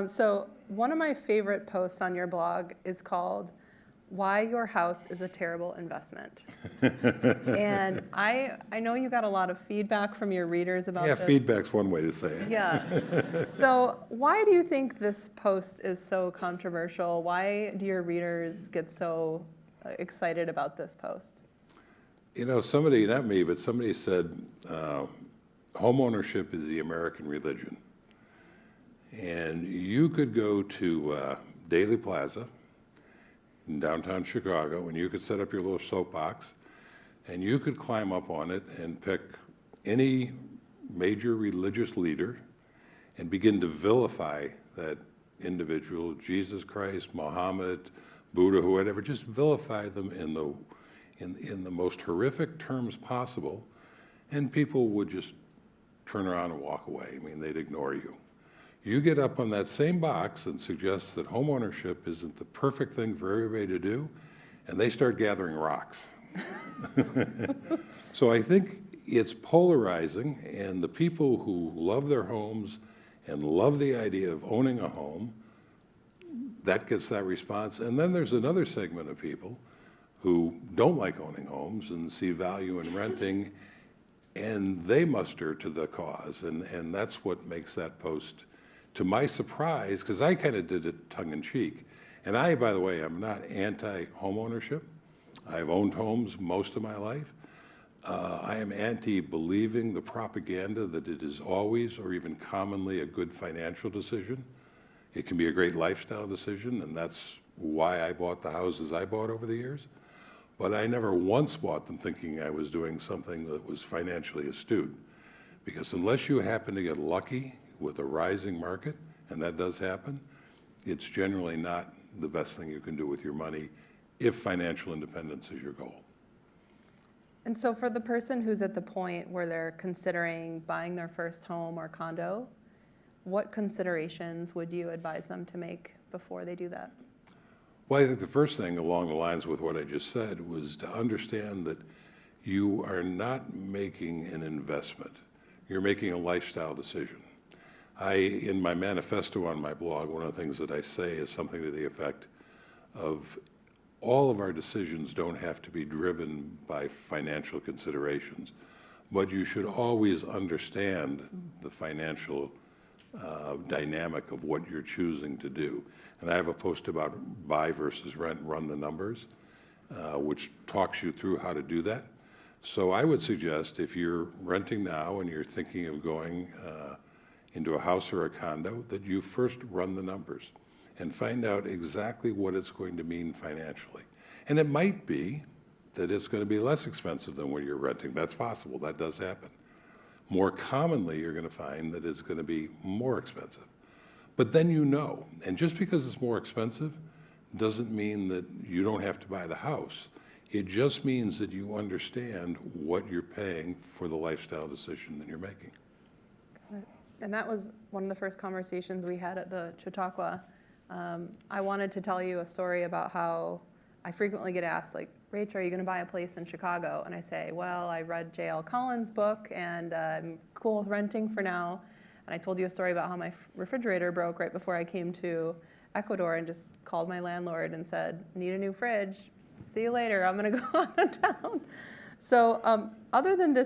So one of my favorite posts on your blog is called "Why Your House is a Terrible Investment." And I know you got a lot of feedback from your readers about Yeah, this. feedback's one way to say it. Yeah. So why do you think this post is so controversial? Why do your readers get so excited about this post? You know, somebody, not me, but somebody said homeownership is the American religion. And you could go to Daily Plaza in downtown Chicago, and you could set up your little soapbox, and you could climb up on it and pick any major religious leader and begin to vilify that individual, Jesus Christ, Muhammad, Buddha, whoever, just vilify them in the most horrific terms possible, and people would just turn around and walk away. I mean, they'd ignore you. You get up on that same box and suggest that homeownership isn't the perfect thing for everybody to do, and they start gathering rocks. So I think it's polarizing, and the people who love their homes and love the idea of owning a home, that gets that response. And then there's another segment of people who don't like owning homes and see value in renting, and they muster to the cause. And that's what makes that post, to my surprise, because I kind of did it tongue-in-cheek. And I, by the way, am not anti-homeownership. I've owned homes most of my life. I am anti-believing the propaganda that it is always or even commonly a good financial decision. It can be a great lifestyle decision, and that's why I bought the houses I bought over the years. But I never once bought them thinking I was doing something that was financially astute. Because unless you happen to get lucky with a rising market, and that does happen, it's generally not the best thing you can do with your money if financial independence is your goal. And so for the person who's at the point where they're considering buying their first home or condo, what considerations would you advise them to make before they do that? Well, I think the first thing along the lines with what I just said was to understand that you are not making an investment. You're making a lifestyle decision. In my manifesto on my blog, one of the things that I say is something to the effect of all of our decisions don't have to be driven by financial considerations, but you should always understand the financial dynamic of what you're choosing to do. And I have a post about buy versus rent, run the numbers, which talks you through how to do that. So I would suggest if you're renting now and you're thinking of going into a house or a condo, that you first run the numbers and find out exactly what it's going to mean financially. And it might be that it's going to be less expensive than what you're renting. That's possible. That does happen. More commonly, you're going to find that it's going to be more expensive. But then you know, and just because it's more expensive doesn't mean that you don't have to buy the house. It just means that you understand what you're paying for the lifestyle decision that you're making. Got it. And that was one of the first conversations we had at the Chautauqua. I wanted to tell you a story about how I frequently get asked, like, Rach, are you going to buy a place in Chicago? And I say, well, I read J.L. Collins' book, and I'm cool with renting for now. And I told you a story about how my refrigerator broke right before I came to Ecuador, and just called my landlord and said, need a new fridge. See you later. I'm going to go out of town. So other than this